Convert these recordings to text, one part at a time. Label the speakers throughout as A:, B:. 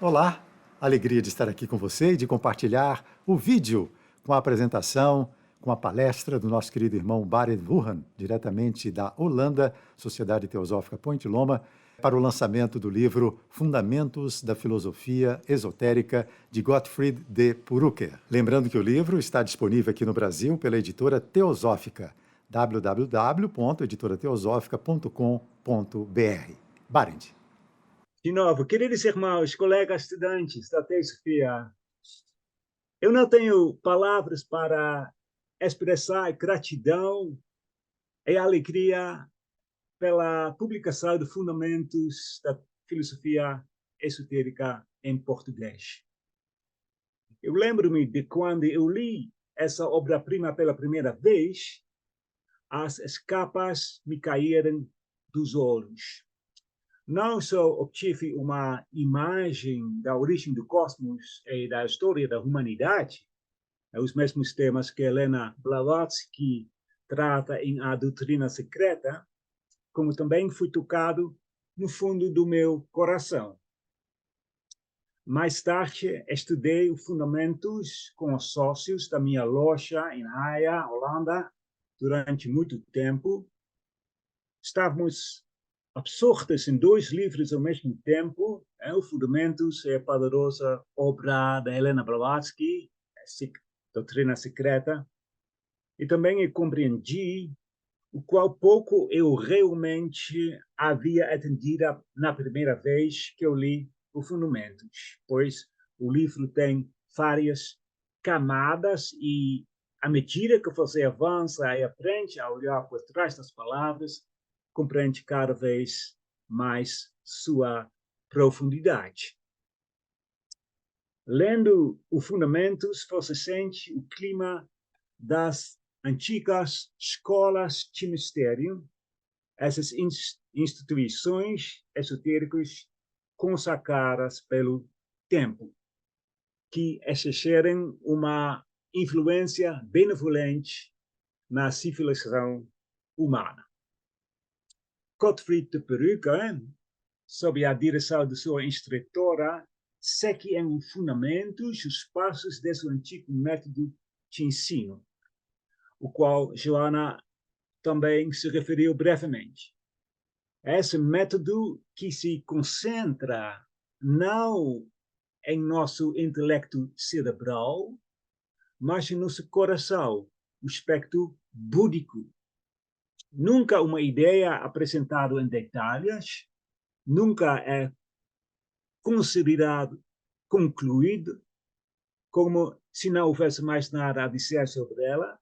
A: Olá, alegria de estar aqui com você e de compartilhar o vídeo com a apresentação, com a palestra do nosso querido irmão Barend Wuhan, diretamente da Holanda, Sociedade Teosófica Ponte Loma, para o lançamento do livro Fundamentos da Filosofia Esotérica de Gottfried de Purucker. Lembrando que o livro está disponível aqui no Brasil pela editora Teosófica, www.editorateosófica.com.br. Barend.
B: De novo, queridos irmãos, colegas estudantes da Teosofia, eu não tenho palavras para expressar gratidão e alegria pela publicação de Fundamentos da Filosofia Esotérica em português. Eu lembro-me de quando eu li essa obra-prima pela primeira vez, as escapas me caíram dos olhos. Não só obtive uma imagem da origem do cosmos e da história da humanidade, os mesmos temas que Helena Blavatsky trata em A Doutrina Secreta, como também fui tocado no fundo do meu coração. Mais tarde, estudei os fundamentos com os sócios da minha loja em Haia, Holanda, durante muito tempo. Estávamos absortos em dois livros ao mesmo tempo, o Fundamentos e a poderosa obra de Helena Blavatsky, Doutrina Secreta, e também eu compreendi o qual pouco eu realmente havia entendido na primeira vez que eu li o Fundamentos, pois o livro tem várias camadas e à medida que você avança e aprende a olhar por trás das palavras, compreende cada vez mais sua profundidade. Lendo o Fundamentos, você sente o clima das antigas escolas de mistério, essas instituições esotéricas consagradas pelo tempo, que exerceram uma influência benevolente na civilização humana. Gottfried de Purucker, sob a direção de sua instrutora, segue em fundamentos os passos desse antigo método de ensino, o qual Joana também se referiu brevemente. Esse método que se concentra não em nosso intelecto cerebral, mas em nosso coração, o aspecto búdico. Nunca uma ideia apresentada em detalhes, nunca é considerado concluído, como se não houvesse mais nada a dizer sobre ela.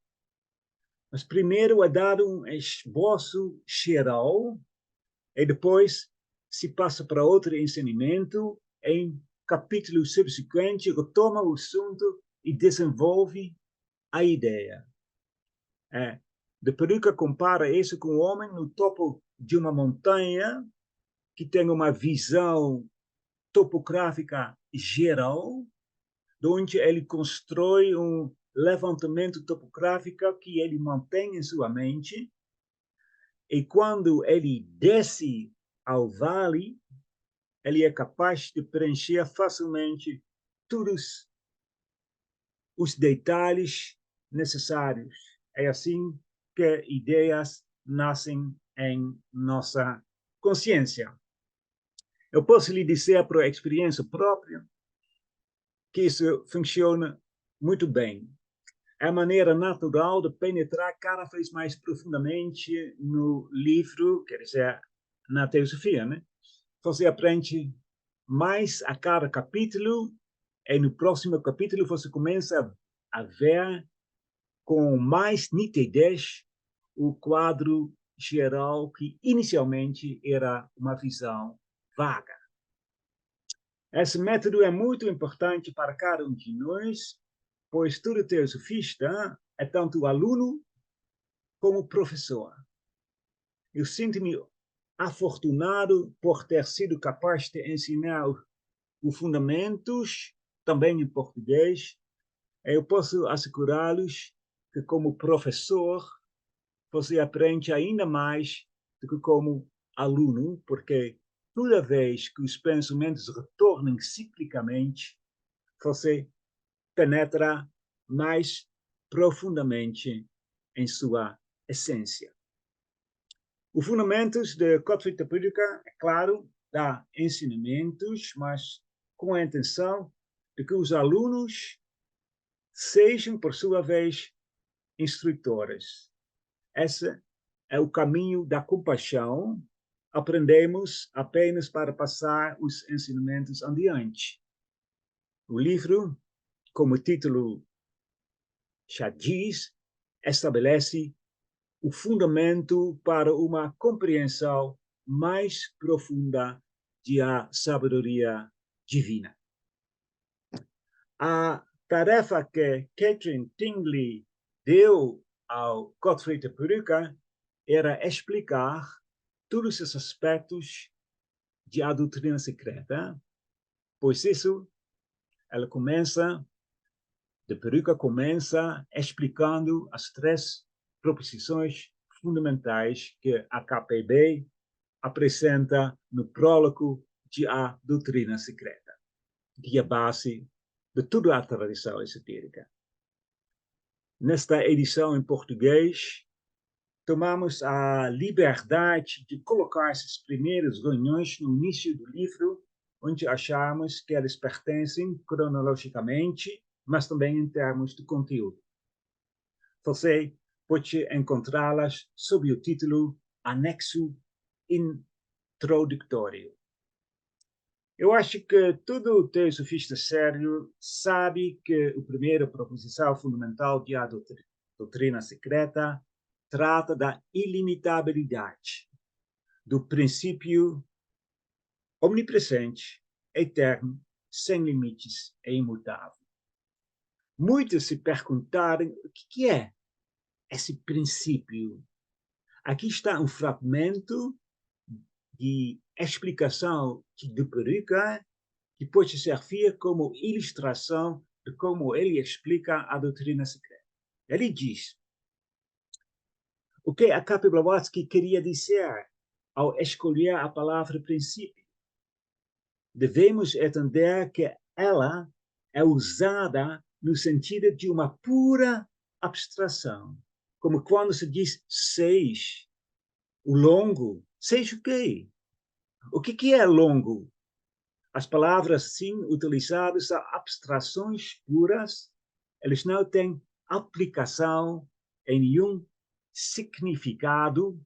B: Mas primeiro é dado um esboço geral e depois se passa para outro ensinamento em capítulo subsequente, retoma o assunto e desenvolve a ideia. De Purucker compara isso com o homem no topo de uma montanha que tem uma visão topográfica geral, onde ele constrói um levantamento topográfico que ele mantém em sua mente, e quando ele desce ao vale, ele é capaz de preencher facilmente todos os detalhes necessários. É assim que ideias nascem em nossa consciência. Eu posso lhe dizer por experiência própria que isso funciona muito bem. É a maneira natural de penetrar cada vez mais profundamente no livro, quer dizer, na teosofia, né? Você aprende mais a cada capítulo, e no próximo capítulo você começa a ver com mais nitidez o quadro geral que inicialmente era uma visão vaga. Esse método é muito importante para cada um de nós, pois todo teosofista é tanto aluno como professor. Eu sinto-me afortunado por ter sido capaz de ensinar os fundamentos, também em português. Eu posso assegurá-los que, como professor, você aprende ainda mais do que como aluno, porque toda vez que os pensamentos retornem ciclicamente, você penetra mais profundamente em sua essência. Os fundamentos de Gottfried Püdicke, é claro, dá ensinamentos, mas com a intenção de que os alunos sejam, por sua vez, instrutores. Esse é o caminho da compaixão. Aprendemos apenas para passar os ensinamentos adiante. O livro, como o título já diz, estabelece o fundamento para uma compreensão mais profunda da sabedoria divina. A tarefa que Catherine Tingley deu ao Gottfried Püdicke era explicar todos os aspectos da doutrina secreta, pois isso, Püdicke começa explicando as 3 proposições fundamentais que a KPB apresenta no prólogo da doutrina secreta, que é a base de toda a tradição esotérica. Nesta edição em português, tomamos a liberdade de colocar essas primeiras reuniões no início do livro, onde achamos que elas pertencem cronologicamente, mas também em termos de conteúdo. Você pode encontrá-las sob o título Anexo Introdutório. Eu acho que todo teosofista sério sabe que a primeira proposição fundamental da doutrina secreta trata da ilimitabilidade, do princípio omnipresente, eterno, sem limites e imutável. Muitos se perguntaram o que é esse princípio. Aqui está um fragmento de explicação de Püdicke que pode servir como ilustração de como ele explica a doutrina secreta. Ele diz: o que a K.P. Blavatsky queria dizer ao escolher a palavra princípio? Devemos entender que ela é usada no sentido de uma pura abstração, como quando se diz seis, o longo. Seis o quê? O que é longo? As palavras, sim, utilizadas são abstrações puras, eles não têm aplicação em nenhum significado,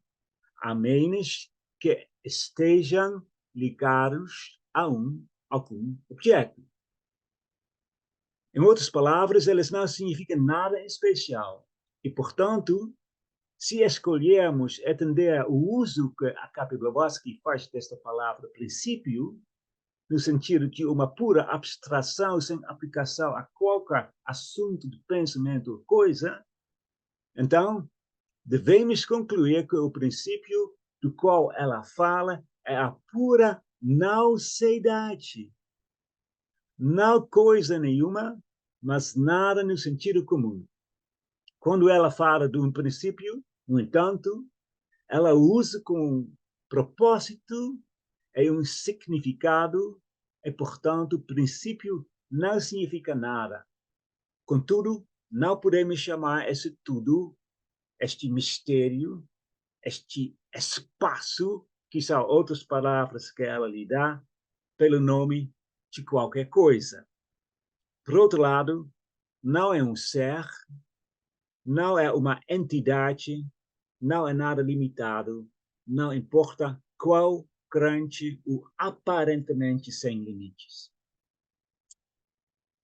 B: a menos que estejam ligados a algum objeto. Em outras palavras, eles não significam nada especial. E, portanto, se escolhermos entender o uso que a K.P. Blavatsky faz desta palavra princípio, no sentido de uma pura abstração sem aplicação a qualquer assunto de pensamento ou coisa, então devemos concluir que o princípio do qual ela fala é a pura não-seidade. Não coisa nenhuma, mas nada no sentido comum. Quando ela fala de um princípio, no entanto, ela usa com propósito e um significado, e, portanto, o princípio não significa nada. Contudo, não podemos chamar esse tudo, este mistério, este espaço, que são outras palavras que ela lhe dá, pelo nome de qualquer coisa. Por outro lado, não é um ser, não é uma entidade, não é nada limitado, não importa qual grande ou aparentemente sem limites.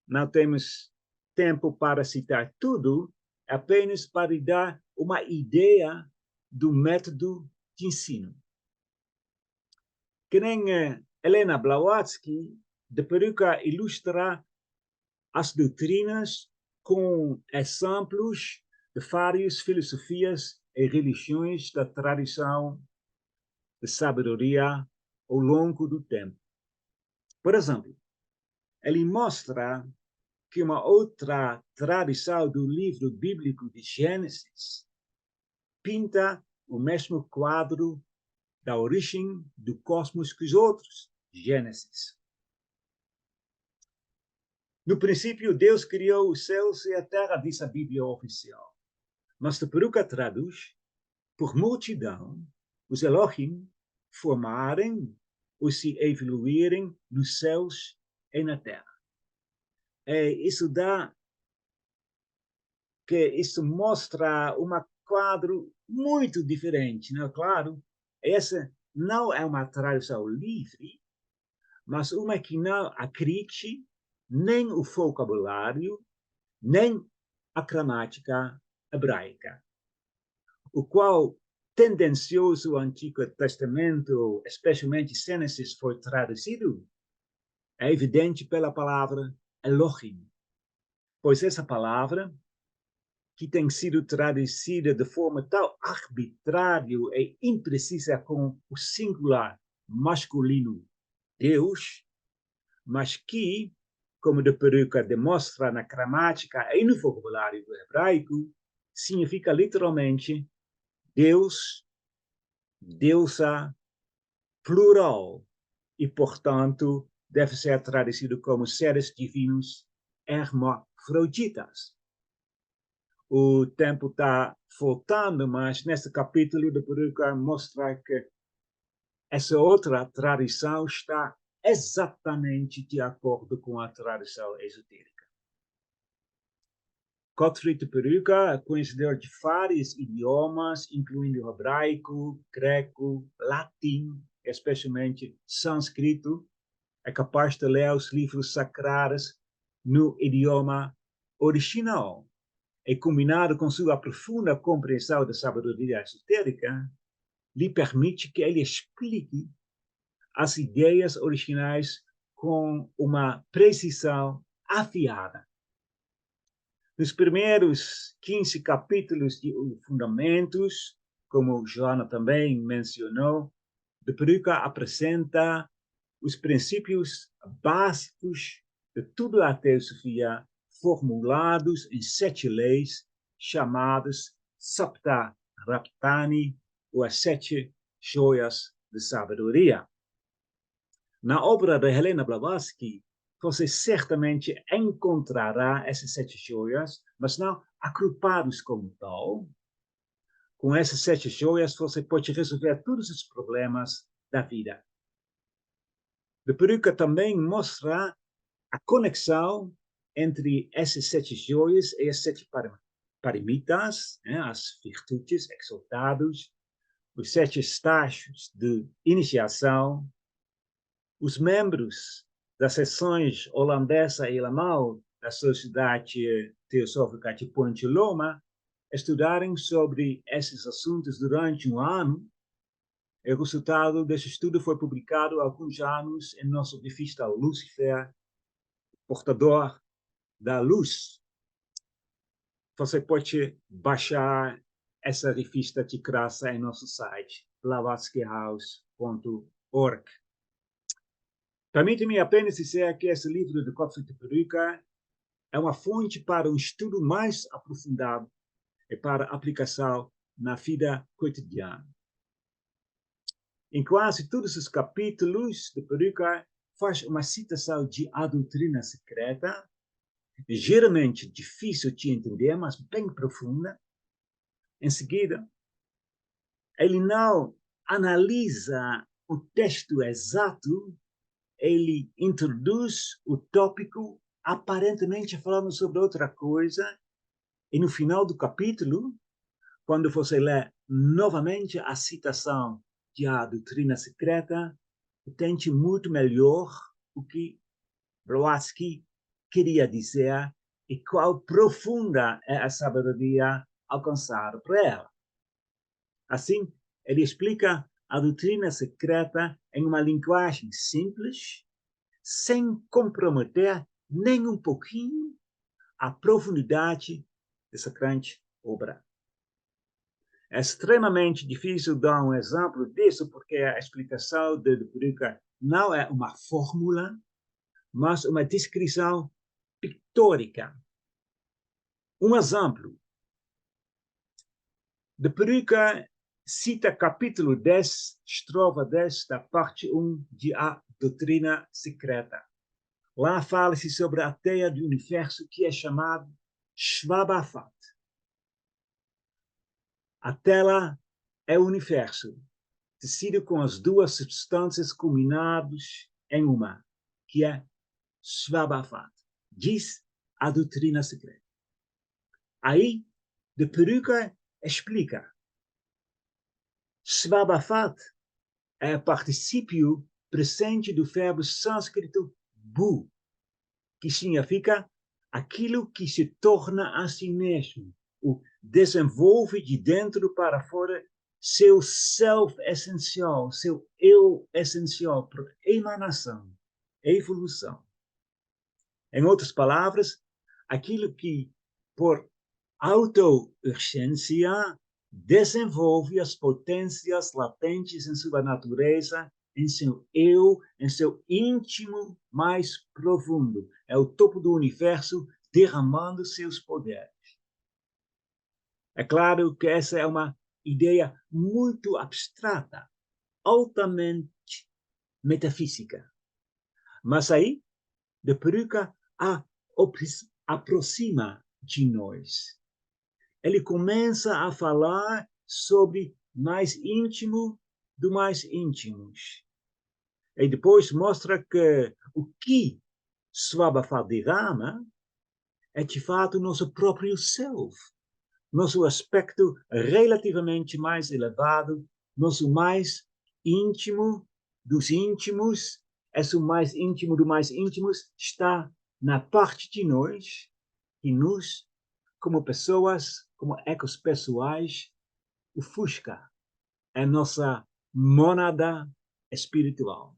B: Não temos tempo para citar tudo, apenas para dar uma ideia do método de ensino. Que nem Helena Blavatsky, de Püdicke ilustra as doutrinas com exemplos de várias filosofias e religiões da tradição de sabedoria ao longo do tempo. Por exemplo, ele mostra que uma outra tradição do livro bíblico de Gênesis pinta o mesmo quadro da origem do cosmos que os outros, Gênesis. No princípio, Deus criou os céus e a terra, diz a Bíblia oficial. Mas a peruca traduz, por multidão, os Elohim formarem ou se evoluírem nos céus e na terra. Isso mostra um quadro muito diferente, não é claro? Essa não é uma tradução livre, mas uma que não acredite nem o vocabulário, nem a gramática hebraica, o qual tendencioso Antigo Testamento, especialmente Gênesis, foi traduzido, é evidente pela palavra Elohim, pois essa palavra, que tem sido traduzida de forma tão arbitrária e imprecisa com o singular masculino Deus, mas que, como de peruca demonstra na gramática e no vocabulário do hebraico, significa literalmente Deus, deusa, plural, e, portanto, deve ser traduzido como seres divinos hermafroditas. O tempo está faltando, mas nesse capítulo de peruca mostra que essa outra tradição está exatamente de acordo com a tradição esotérica. Gottfried de Peruca é conhecedor de vários idiomas, incluindo hebraico, greco, latim, especialmente sânscrito. É capaz de ler os livros sagrados no idioma original. E combinado com sua profunda compreensão da sabedoria esotérica, lhe permite que ele explique as ideias originais com uma precisão afiada. Nos primeiros 15 capítulos de Fundamentos, como Joana também mencionou, de Peruca apresenta os princípios básicos de toda a teosofia formulados em 7 leis chamadas Sapta Raptani, ou as 7 joias de sabedoria. Na obra de Helena Blavatsky, você certamente encontrará essas 7 joias, mas não agrupados como tal. Com essas 7 joias, você pode resolver todos os problemas da vida. De Peruca também mostra a conexão entre essas 7 joias e as 7 paramitas, as virtudes exaltadas, os 7 estágios de iniciação. Os membros das seções holandesa e alemã da Sociedade Teosófica de Ponte Loma estudaram sobre esses assuntos durante um ano. O resultado desse estudo foi publicado há alguns anos em nossa revista Lucifer, Portador da Luz. Você pode baixar essa revista de graça em nosso site, blavatskyhouse.org. Permite-me apenas dizer que esse livro de Gottfried de Peruca é uma fonte para um estudo mais aprofundado e para aplicação na vida cotidiana. Em quase todos os capítulos de Peruca, faz uma citação de A Doutrina Secreta, ligeiramente difícil de entender, mas bem profunda. Em seguida, ele não analisa o texto exato, ele introduz o tópico aparentemente falando sobre outra coisa, e no final do capítulo, quando você lê novamente a citação de A Doutrina Secreta, entende muito melhor o que Blavatsky queria dizer e qual profunda é a sabedoria alcançada por ela. Assim, ele explica a doutrina secreta em uma linguagem simples, sem comprometer nem um pouquinho a profundidade dessa grande obra. É extremamente difícil dar um exemplo disso, porque a explicação de Peruca não é uma fórmula, mas uma descrição pictórica. Um exemplo. De Peruca cita capítulo 10, estrofa 10 da parte 1 de A Doutrina Secreta. Lá fala-se sobre a teia do universo que é chamada Shvabafat. A tela é o universo, tecido com as duas substâncias combinadas em uma, que é Shvabafat, diz a doutrina secreta. Aí, de Peruca explica. Shvabafat é o particípio presente do verbo sânscrito bu, que significa aquilo que se torna a si mesmo, o desenvolve de dentro para fora seu self essencial, seu eu essencial, por emanação, evolução. Em outras palavras, aquilo que, por auto-urgência, desenvolve as potências latentes em sua natureza, em seu eu, em seu íntimo mais profundo. É o topo do universo derramando seus poderes. É claro que essa é uma ideia muito abstrata, altamente metafísica. Mas aí, de Peruca aproxima de nós. Ele começa a falar sobre mais íntimo do mais íntimos. E depois mostra que o que Swabafat derrama é de fato nosso próprio self, nosso aspecto relativamente mais elevado, nosso mais íntimo dos íntimos, esse mais íntimo do mais íntimos está na parte de nós que nos, como pessoas, como ecos pessoais, ofusca a nossa mônada espiritual.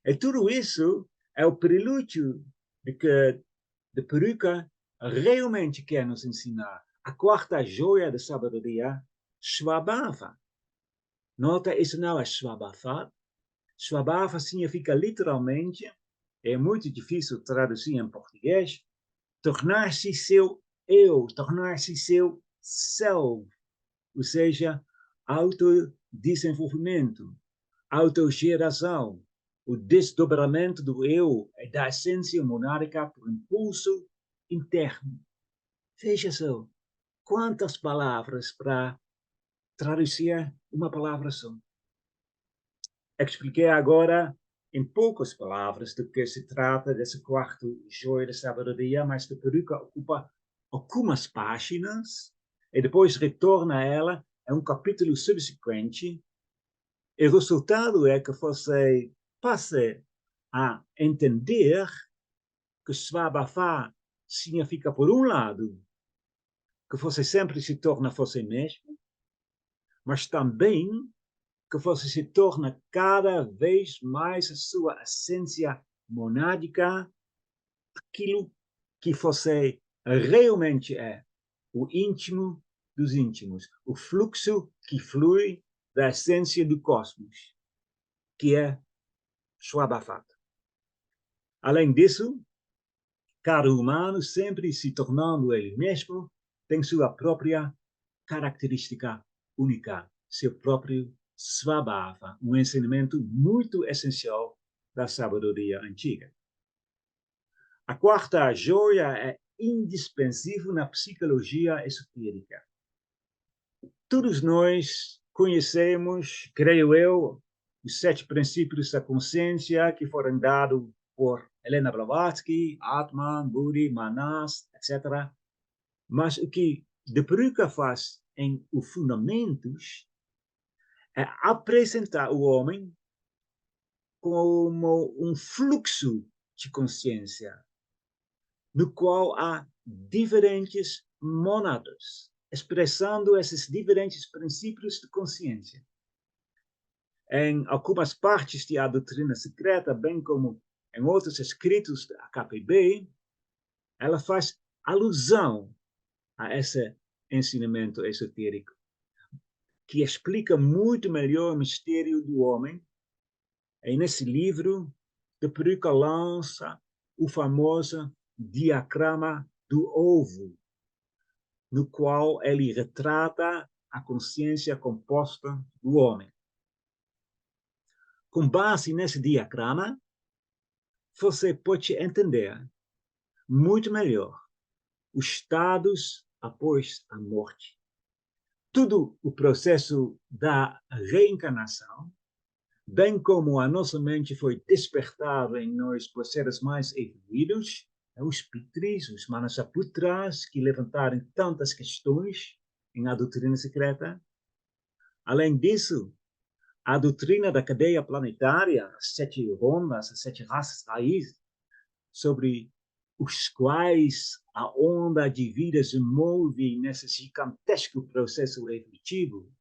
B: E tudo isso é o prelúdio de que de Peruca realmente quer nos ensinar. A quarta joia da sabedoria, Shvabava. Nota, isso não é Shvabafat. Shvabava significa literalmente, é muito difícil traduzir em português, tornar-se seu eu, tornar-se seu self, ou seja, autodesenvolvimento, autogeração, o desdobramento do eu e da essência monárquica por impulso interno. Veja só, quantas palavras para traduzir uma palavra só. Expliquei agora em poucas palavras do que se trata desse quarto joia da sabedoria, mas a Peruca ocupa algumas páginas e depois retorna a ela em um capítulo subsequente. E o resultado é que você passe a entender que Svabafá significa, por um lado, que você sempre se torna você mesmo, mas também que você se torna cada vez mais a sua essência monádica, aquilo que você realmente é, o íntimo dos íntimos, o fluxo que flui da essência do cosmos, que é Shwabafat. Além disso, cada humano, sempre se tornando ele mesmo, tem sua própria característica única, seu próprio Svabhava, um ensinamento muito essencial da sabedoria antiga. A quarta joia é indispensável na psicologia esotérica. Todos nós conhecemos, creio eu, os 7 princípios da consciência que foram dados por Helena Blavatsky, Atman, Buddhi, Manas, etc. Mas o que De Peruca faz em os fundamentos é apresentar o homem como um fluxo de consciência, no qual há diferentes mônadas, expressando esses diferentes princípios de consciência. Em algumas partes da doutrina secreta, bem como em outros escritos da KPB, ela faz alusão a esse ensinamento esotérico, que explica muito melhor o mistério do homem. E nesse livro, De Peruca lança o famoso diagrama do ovo, no qual ele retrata a consciência composta do homem. Com base nesse diagrama, você pode entender muito melhor os estados após a morte. Todo o processo da reencarnação, bem como a nossa mente foi despertada em nós por seres mais evoluídos, os Pitris, os Manasaputras, que levantaram tantas questões em a doutrina secreta. Além disso, a doutrina da cadeia planetária, as 7 rondas, as 7 raças raízes, sobre os quais a onda de vida se move nesse gigantesco processo evolutivo,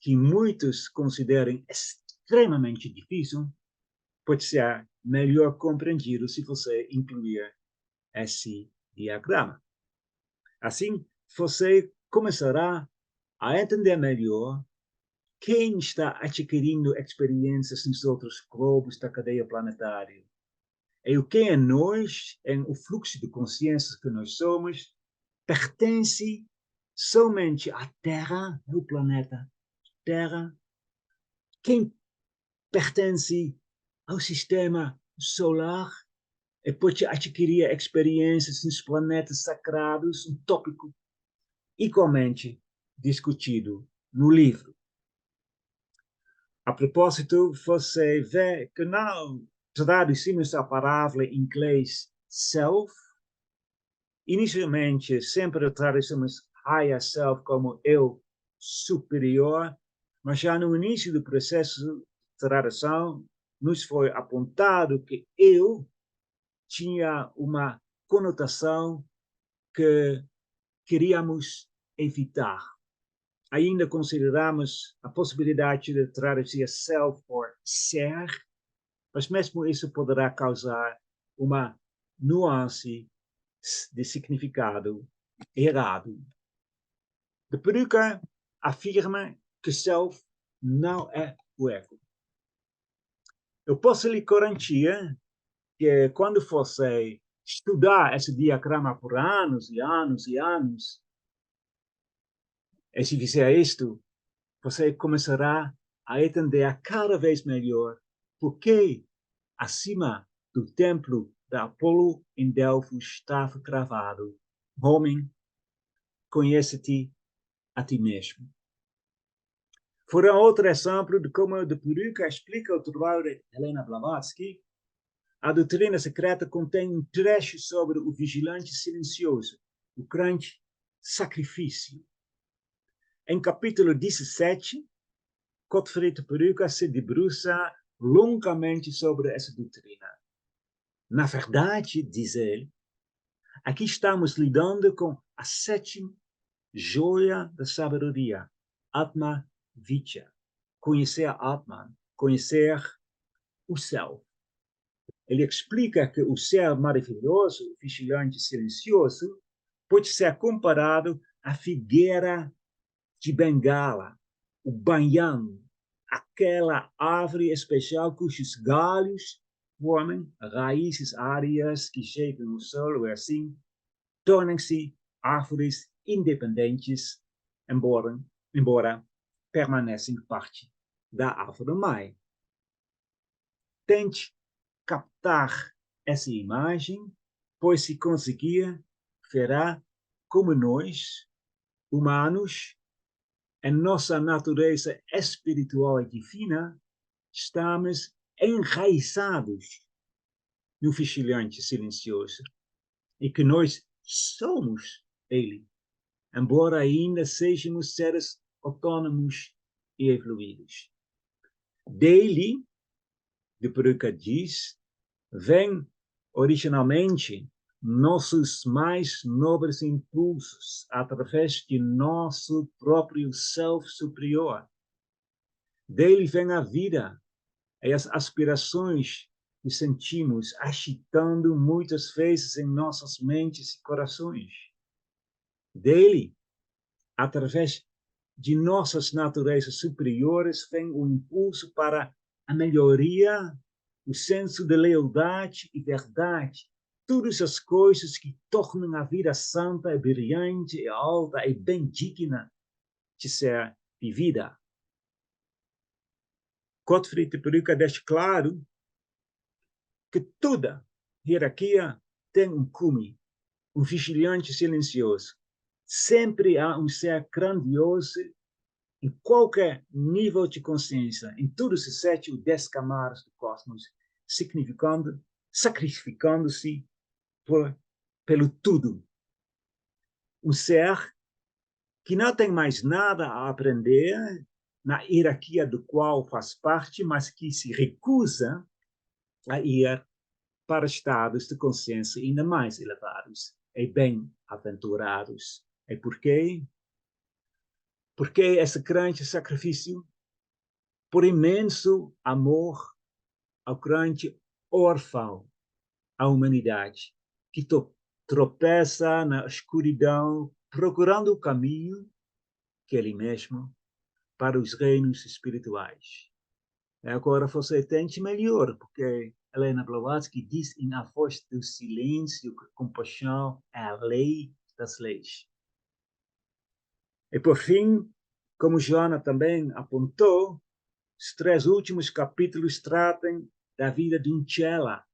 B: que muitos consideram extremamente difícil, pode ser melhor compreendido se você incluir esse diagrama. Assim, você começará a entender melhor quem está adquirindo experiências nos outros globos da cadeia planetária. E o que em nós, em o fluxo de consciência que nós somos, pertence somente à Terra, ao planeta Terra. Quem pertence ao sistema solar e pode adquirir experiências nos planetas sagrados, um tópico igualmente discutido no livro. A propósito, você vê que não traduzimos a palavra em inglês self. Inicialmente, sempre traduzimos higher self como eu superior, mas já no início do processo de tradução, nos foi apontado que eu tinha uma conotação que queríamos evitar. Ainda consideramos a possibilidade de traduzir self por ser, mas mesmo isso poderá causar uma nuance de significado errado. De Peruca afirma que self não é o ego. Eu posso lhe garantir que quando você estudar esse diagrama por anos e anos e anos, e se fizer isto, você começará a entender cada vez melhor por que, acima do templo de Apolo em Delfos, estava gravado: homem, conhece-te a ti mesmo. Por um outro exemplo de como de Peruca explica o trabalho de Helena Blavatsky, a doutrina secreta contém um trecho sobre o vigilante silencioso, o grande sacrifício. Em capítulo 17, Gottfried Peruca se debruça longamente sobre essa doutrina. Na verdade, diz ele, aqui estamos lidando com a 7ª joia da sabedoria, Atma Vidya. Conhecer Atman, conhecer o céu. Ele explica que o ser maravilhoso, o vigilante silencioso, pode ser comparado à figueira de Bengala, o banyan, aquela árvore especial cujos galhos formam raízes áreas que chegam ao solo e assim tornam-se árvores independentes, embora permanecem parte da árvore-mãe. Tente captar essa imagem, pois se conseguir, verá como nós, humanos, em nossa natureza espiritual e divina, estamos enraizados no vigilante silencioso e que nós somos ele, embora ainda sejamos seres autônomos e evoluídos. Dele, de Peruca diz, vem originalmente nossos mais nobres impulsos através de nosso próprio self superior. Dele vem a vida e as aspirações que sentimos agitando muitas vezes em nossas mentes e corações. Dele, através de nossas naturezas superiores, vem o impulso para a melhoria, o senso de lealdade e verdade, todas as coisas que tornam a vida santa e brilhante e alta e bem digna. de ser vivida. Gottfried de Peruca deixa claro que toda hierarquia tem um cume, um vigilante silencioso. Sempre há um ser grandioso em qualquer nível de consciência, em todos os 7 ou 10 camadas do cosmos, sacrificando-se pelo tudo. Um ser que não tem mais nada a aprender na hierarquia do qual faz parte, mas que se recusa a ir para estados de consciência ainda mais elevados e bem-aventurados. E por quê? Porque esse grande sacrifício, por imenso amor ao grande órfão, à humanidade, que tropeça na escuridão, procurando o caminho que ele mesmo para os reinos espirituais. E agora você entende melhor, porque Helena Blavatsky diz em A Voz do Silêncio que compaixão é a lei das leis. E por fim, como Joana também apontou, os 3 últimos capítulos tratam da vida de um Chela.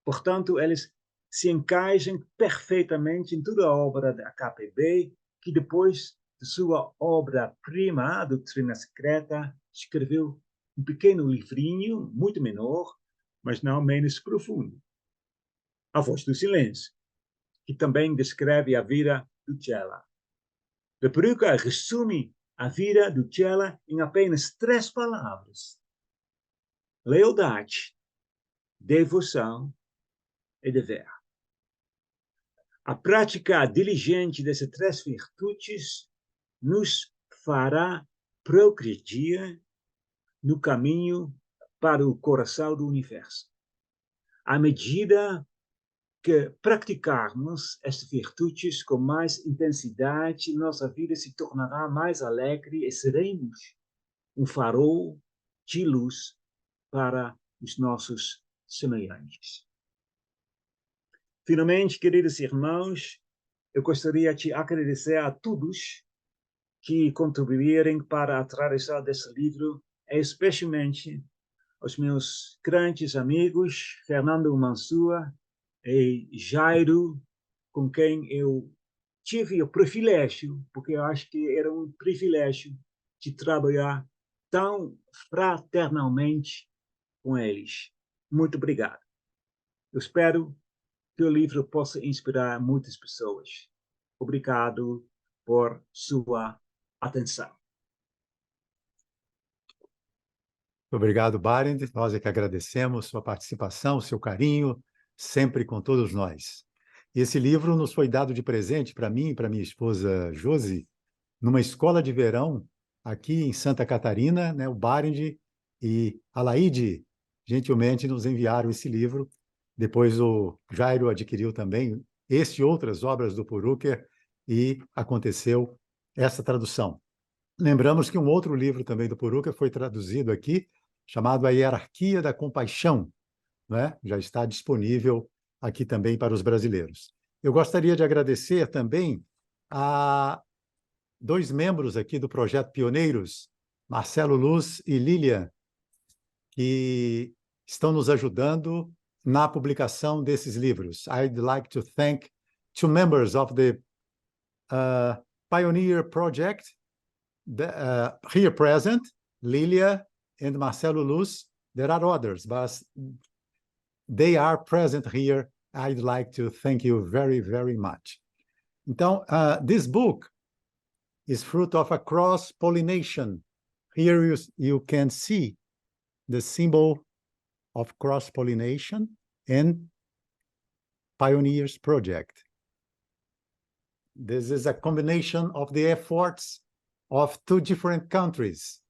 B: Portanto, eles se encaixam perfeitamente em toda a obra da KPB, que depois de sua obra-prima, A Doutrina Secreta, escreveu um pequeno livrinho, muito menor, mas não menos profundo, A Voz do Silêncio, que também descreve a vida do Chela. De Peruca resume a vida do Chela em apenas 3 palavras: lealdade, devoção e dever. A prática diligente dessas 3 virtudes nos fará progredir no caminho para o coração do universo. À medida que praticarmos estas virtudes com mais intensidade, nossa vida se tornará mais alegre e seremos um farol de luz para os nossos semelhantes. Finalmente, queridos irmãos, eu gostaria de agradecer a todos que contribuírem para a tradução desse livro, e especialmente aos meus grandes amigos, Fernando Mansur e Jairo, com quem eu tive o privilégio, porque eu acho que era um privilégio, de trabalhar tão fraternalmente com eles. Muito obrigado. Eu espero que o livro possa inspirar muitas pessoas. Obrigado por sua atenção.
A: Obrigado, Barend. Nós é que agradecemos sua participação, seu carinho, sempre com todos nós. Esse livro nos foi dado de presente para mim e para minha esposa Josi, numa escola de verão aqui em Santa Catarina, né? O Barend e a Laide gentilmente nos enviaram esse livro. Depois o Jairo adquiriu também este e outras obras do Purucker e aconteceu essa tradução. Lembramos que um outro livro também do Purucker foi traduzido aqui, chamado A Hierarquia da Compaixão, né? Já está disponível aqui também para os brasileiros. Eu gostaria de agradecer também a 2 membros aqui do Projeto Pioneiros, Marcelo Luz e Lilian, que estão nos ajudando na publicação desses livros. I'd like to thank 2 members of the Pioneer Project, here present, Lilia and Marcelo Luz. There are others, but they are present here. I'd like to thank you very, very much. Então, this book is fruit of a cross-pollination. Here you can see the symbol of cross-pollination and Pioneers Project. This is a combination of the efforts of 2 different countries.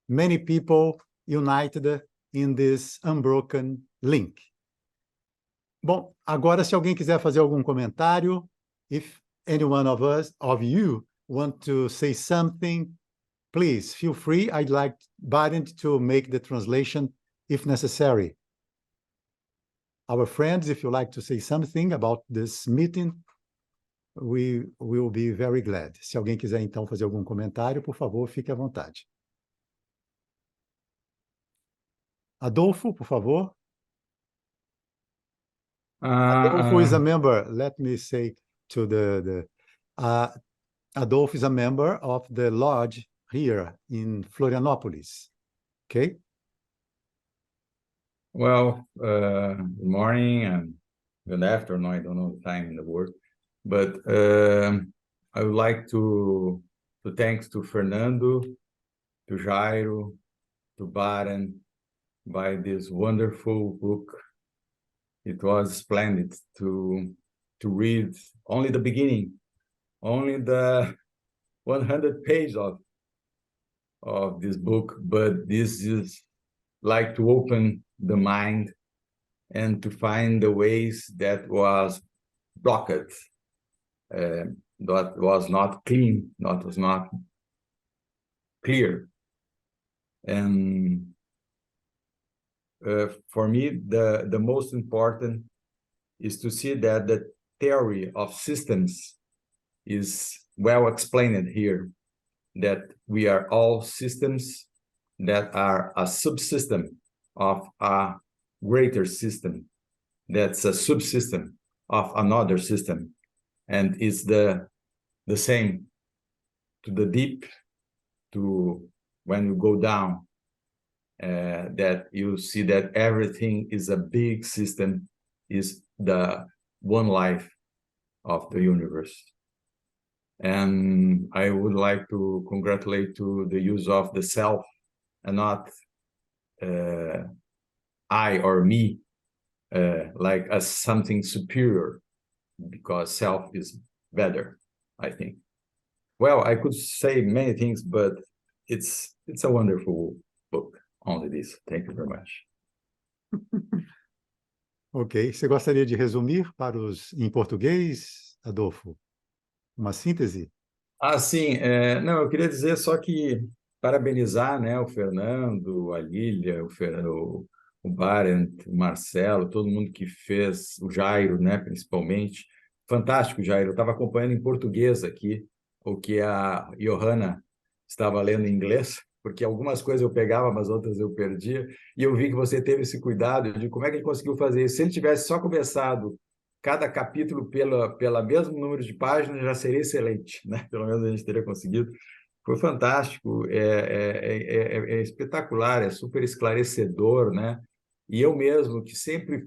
A: Many people united in this unbroken link. Bom, agora se alguém quiser fazer algum comentário, if any one of you want to say something, please feel free. I'd like Barend to make the translation if necessary. Our friends, if you like to say something about this meeting. we will be very glad. Se alguém quiser, então, fazer algum comentário, por favor, fique à vontade. Adolfo, por favor. Adolfo is a member, let me say to Adolfo is a member of the lodge here in Florianopolis, okay?
C: Well, good morning and good afternoon. I don't know the time in the world, but I would like to thanks to Fernando, to Jairo, to Baran, by this wonderful book. It was splendid to read only the beginning, only the 100 pages of this book, but this is like to open the mind and to find the ways that was blocked, that was not clean, that was not clear. And for me, the most important is to see that the theory of systems is well explained here, that we are all systems that are a subsystem of a greater system, that's a subsystem of another system, and it's the same to the deep, to when you go down, that you see that everything is a big system, is the one life of the universe. And I would like to congratulate to the use of the self and not I or me, like as something superior, because self is better, I think. Well, I could say many things, but it's a wonderful book, only this. Thank you very much.
A: Ok. Você gostaria de resumir para os em português, Adolfo? Uma síntese?
C: Sim. Não, eu queria dizer só que parabenizar, né, o Fernando, a Lília, o Barent, o Marcelo, todo mundo que fez, o Jairo, né, principalmente. Fantástico, Jairo. Eu estava acompanhando em português aqui o que a Johanna estava lendo em inglês, porque algumas coisas eu pegava, mas outras eu perdia, e eu vi que você teve esse cuidado de como é que ele conseguiu fazer isso. Se ele tivesse só começado cada capítulo pela mesmo número de páginas, já seria excelente, né? Pelo menos a gente teria conseguido. Foi fantástico, é espetacular, é super esclarecedor, né? E eu mesmo, que sempre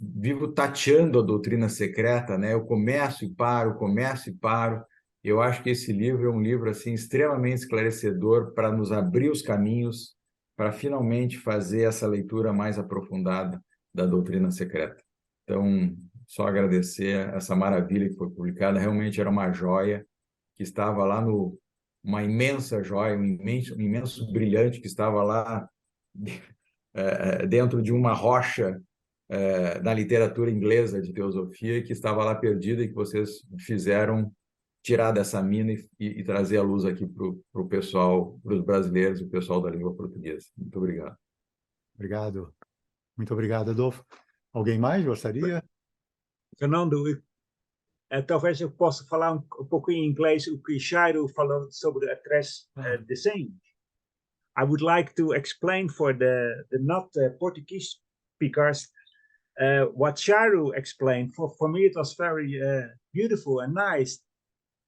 C: vivo tateando a doutrina secreta, né? Eu começo e paro, começo e paro. Eu acho que esse livro é um livro assim extremamente esclarecedor para nos abrir os caminhos para finalmente fazer essa leitura mais aprofundada da doutrina secreta. Então, só agradecer essa maravilha que foi publicada. Realmente era uma joia que estava lá uma imensa joia, um imenso brilhante que estava lá dentro de uma rocha da literatura inglesa de teosofia, que estava lá perdida e que vocês fizeram tirar dessa mina e trazer a luz aqui para o pessoal, para os brasileiros, o pessoal da língua portuguesa. Muito obrigado.
A: Obrigado. Muito obrigado, Adolfo. Alguém mais gostaria?
B: Fernando, talvez eu possa falar um pouquinho em inglês o que Jairo falou sobre a tres desenhos. I would like to explain for the not Portuguese speakers what Jairo explained. For me, it was very beautiful and nice.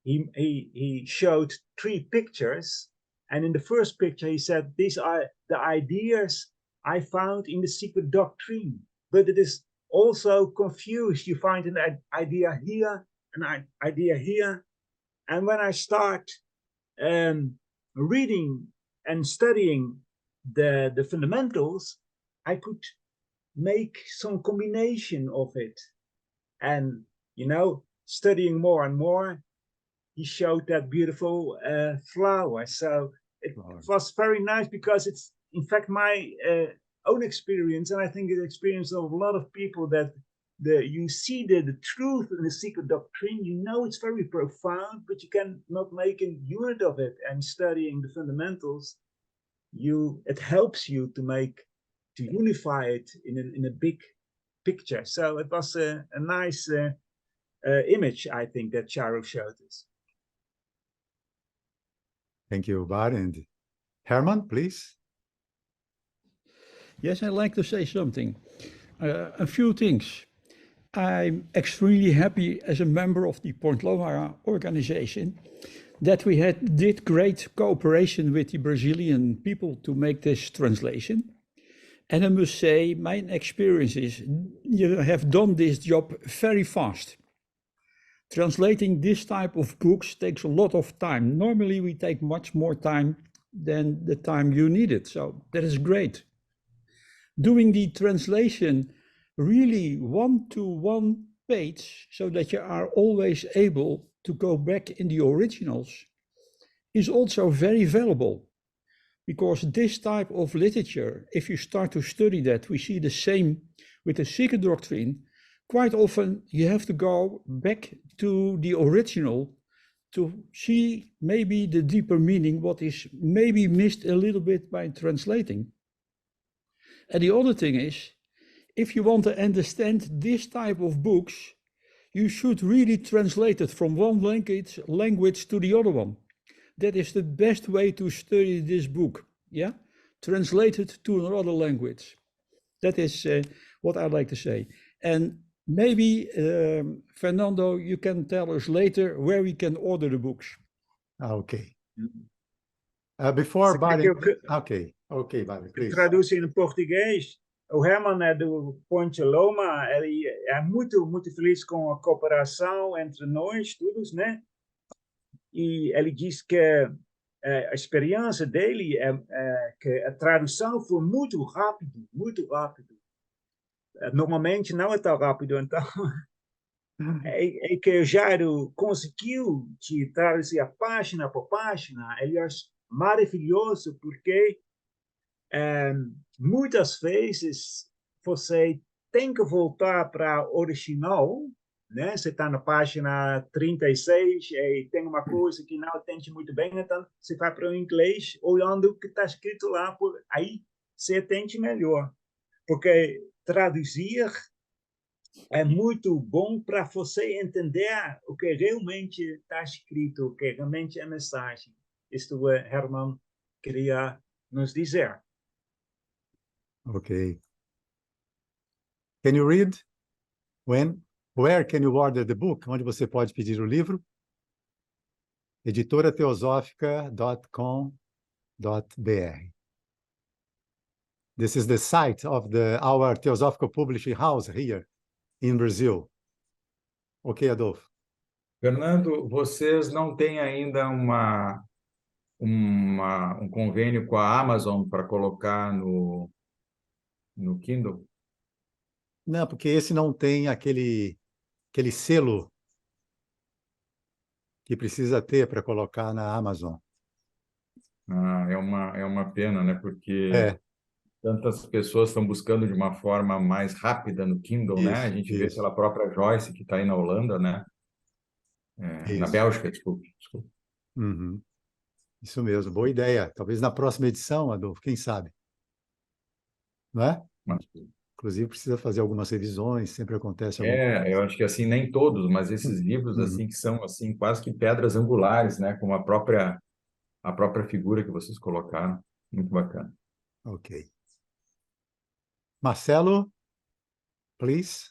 B: He showed 3 pictures, and in the first picture he said, these are the ideas I found in the secret doctrine, but it is also confused. You find an idea here, an idea here, and when I start reading and studying the fundamentals, I could make some combination of it. And, you know, studying more and more, he showed that beautiful flower. So it was very nice, because it's, in fact, my own experience, and I think the experience of a lot of people, that you see the truth in the secret doctrine. You know it's very profound, but you cannot make a unit of it. And studying the fundamentals, it helps you to unify it in a big picture. So it was a nice image, I think, that Charo showed us.
A: Thank you, Barend. Herman, please.
D: Yes, I'd like to say something. A few things. I'm extremely happy as a member of the Point Loma organization that we did great cooperation with the Brazilian people to make this translation. And I must say, my experience is you have done this job very fast. Translating this type of books takes a lot of time. Normally we take much more time than the time you needed. So that is great. Doing the translation really 1-to-1 page so that you are always able to go back in the originals is also very valuable, because this type of literature, if you start to study that, we see the same with the Sikh doctrine. Quite often you have to go back to the original to see maybe the deeper meaning, what is maybe missed a little bit by translating. And the other thing is, if you want to understand this type of books, you should really translate it from one language to the other one. That is the best way to study this book. Yeah, translate it to another language. That is what I'd like to say. And maybe Fernando, you can tell us later where we can order the books.
A: Okay. Before Barend, okay, Barend, please.
B: Traduzir em português. O Herman é do Ponte Loma, ele é muito feliz com a cooperação entre nós todos, né? E ele diz que a experiência dele é que a tradução foi muito rápido, muito rápido. Normalmente não é tão rápido, então é que o Jairo conseguiu te traduzir a página por página. Ele é maravilhoso porque muitas vezes você tem que voltar para o original, né? Você está na página 36 e tem uma coisa que não entende muito bem, então você vai para o inglês olhando o que está escrito lá, aí você entende melhor. Porque traduzir é muito bom para você entender o que realmente está escrito, o que realmente é a mensagem. Isto Herman queria nos dizer.
A: Okay. Can you read? Where can you order the book? Onde você pode pedir o livro? editorateosófica.com.br. This is the site of our Theosophical Publishing House here in Brazil. Ok, Adolfo.
C: Fernando, vocês não têm ainda um convênio com a Amazon para colocar no Kindle?
A: Não, porque esse não tem aquele selo que precisa ter para colocar na Amazon.
C: Ah, é uma pena, né? Porque tantas pessoas estão buscando de uma forma mais rápida no Kindle, né? A gente vê pela própria Joyce, que está aí na Holanda, né? Na Bélgica, desculpe.
A: Uhum. Isso mesmo, boa ideia. Talvez na próxima edição, Adolfo, quem sabe? Não é? Inclusive precisa fazer algumas revisões, sempre acontece
C: eu acho que assim, nem todos, mas esses livros assim que são assim quase que pedras angulares, né? Como a própria figura que vocês colocaram. Muito bacana.
A: Ok. Marcelo, please.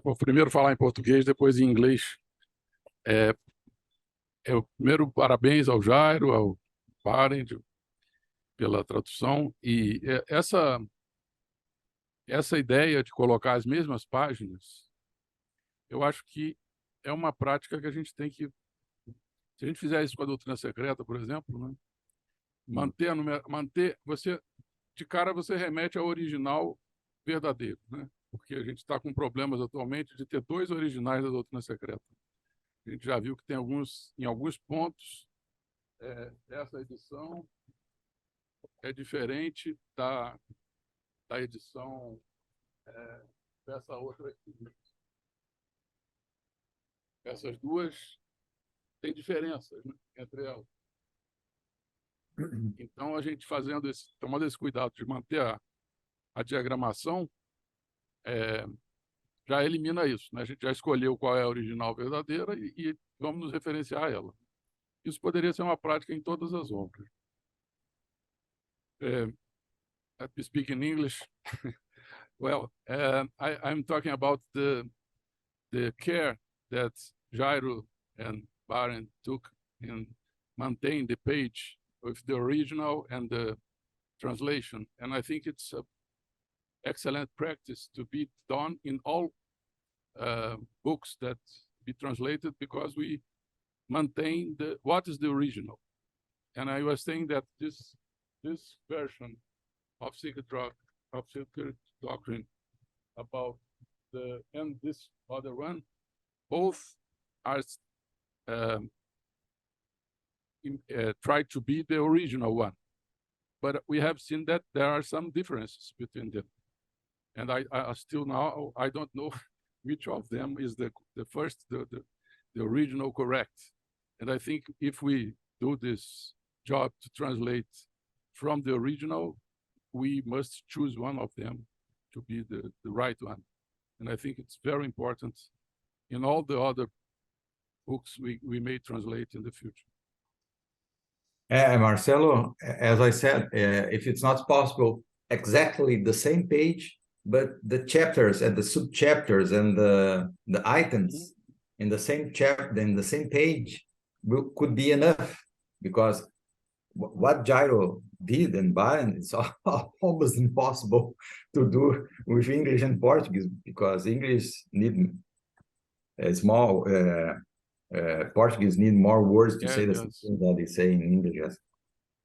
E: Vou primeiro falar em português, depois em inglês. Primeiro, parabéns ao Jairo, ao Barend, pela tradução. E essa ideia de colocar as mesmas páginas, eu acho que é uma prática que a gente tem que... Se a gente fizer isso com a doutrina secreta, por exemplo, né? manter de cara você remete ao original verdadeiro, né? Porque a gente está com problemas atualmente de ter 2 originais da doutrina secreta. A gente já viu que tem em alguns pontos, essa edição é diferente da edição dessa outra aqui. Essas duas têm diferenças, né, entre elas. Então, a gente tomando esse cuidado de manter a diagramação, já elimina isso, né? A gente já escolheu qual é a original verdadeira e vamos nos referenciar a ela. Isso poderia ser uma prática em todas as obras. Let me speak in English. Well, I'm talking about the care that Jairo and Barend took in maintaining the page with the original and the translation. And I think it's an excellent practice to be done in all books that be translated, because we maintain what is the original. And I was saying that this version of Secret Doctrine about and this other one, both are try to be the original one, but we have seen that there are some differences between them, and I still now I don't know which of them is the original correct. And I think if we do this job to translate from the original, we must choose one of them to be the right one. And I think it's very important in all the other books we may translate in the future.
C: Marcelo, as I said, if it's not possible exactly the same page, but the chapters and the sub-chapters and the items in the same chapter, in the same page, could be enough, because what Jairo did and Barend is almost impossible to do with English and Portuguese, because English need a small, Portuguese need more words to say the same thing that they say in English.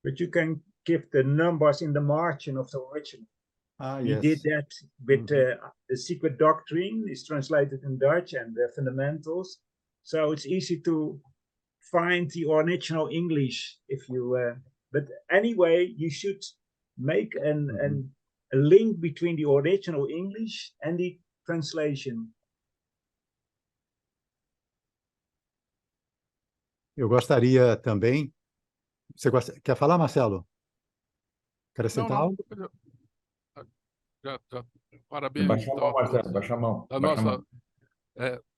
B: But you can give the numbers in the margin of the original. He did that with the Secret Doctrine is translated in Dutch, and the Fundamentals. So it's easy to find the original English if you. But anyway, you should make a link between the original English and the translation.
A: Eu gostaria também. Quer falar, Marcelo? Quer acrescentar algo?
E: Já, parabéns.
C: Baixa a mão, Marcelo, baixa a mão.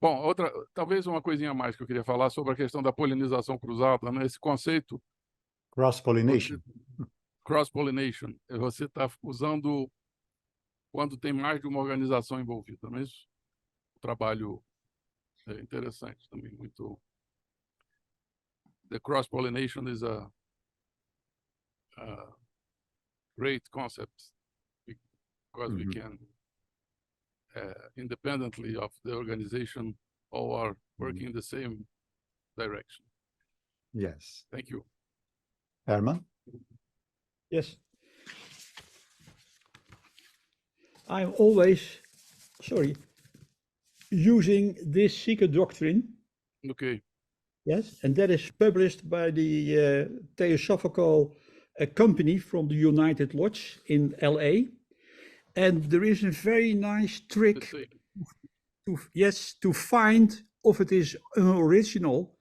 E: Bom, talvez uma coisinha a mais que eu queria falar sobre a questão da polinização cruzada, né? Esse conceito.
A: Cross-pollination.
E: Cross-pollination. Você está usando quando tem mais de uma organização envolvida, não é isso? O trabalho é interessante também, muito. The cross-pollination is a great concept, because we can, independently of the organization, all are working in the same direction.
A: Yes.
E: Thank you.
A: Herman?
D: Yes. I'm always, using this Secret Doctrine.
E: Okay.
D: Yes, and that is published by the Theosophical Company from the United Lodge in LA. And there is a very nice trick to find if it is an original.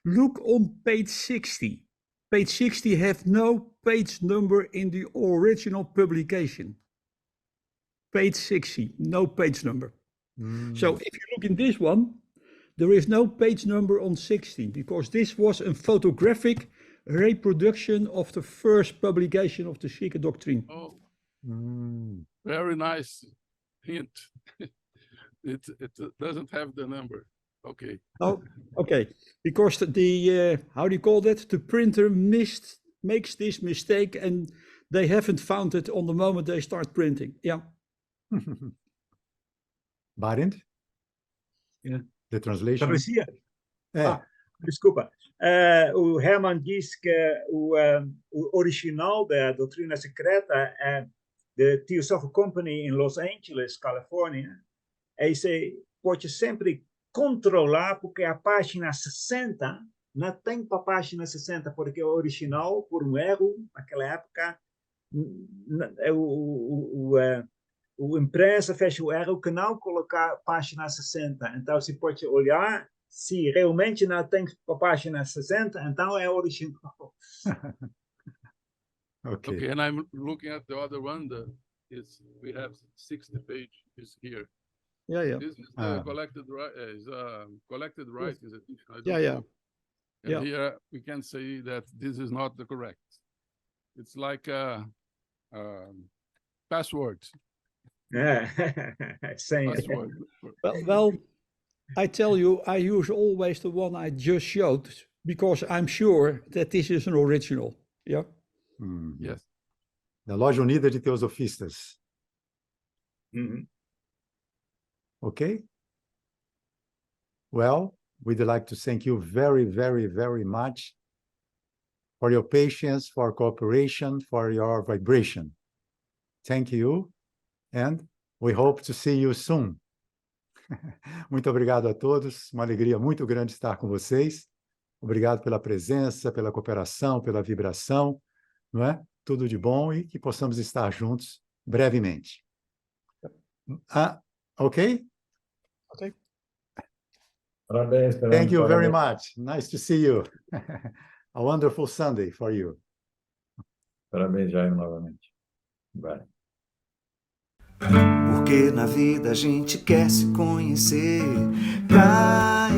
D: Look on page 60. Page 60 have no page number in the original publication. Page 60, no page number. So if you look in this one, there is no page number on 16, because this was a photographic reproduction of the first publication of the Secret Doctrine.
E: Oh, very nice hint. It doesn't have the number. Okay.
D: Oh, okay. Because the how do you call that? The printer makes this mistake, and they haven't found it on the moment they start printing. Yeah.
A: Barend?
B: Yeah.
A: The translation?
B: Parecia. Desculpa. O Herman diz que o original da Doutrina Secreta é da Theosophical Company em Los Angeles, Califórnia. E você pode sempre controlar, porque a página 60 não tem para a página 60, porque o original, por um erro, naquela época, o imprensa fez o erro que não colocar página 60. Então, você pode olhar, se realmente não tem para a página 60, então é original.
E: Okay, and I'm looking at the other one. We have 60 page is here.
D: Yeah.
E: This is
A: Ah.
E: collected writings edition. I don't
D: Yeah.
E: know. And here we can say that this is not the correct. It's like password.
B: Yeah, same.
E: Password.
D: Well, I tell you, I use always the one I just showed because I'm sure that this is an original. Yeah.
E: Yes.
A: Da Loja Unida de Teosofistas.
B: Mhm.
A: Okay? Well, we'd like to thank you very, very, very much for your patience, for cooperation, for your vibration. Thank you, and we hope to see you soon. Muito obrigado a todos, uma alegria muito grande estar com vocês. Obrigado pela presença, pela cooperação, pela vibração, não é? Tudo de bom e que possamos estar juntos brevemente. Ok?
D: Okay.
C: Parabéns, Fernando.
A: Thank you very
C: Parabéns.
A: much. Nice to see you. A wonderful Sunday for you.
C: Parabéns, Jaime, novamente. Vai.
F: Porque na vida a gente quer se conhecer. Pra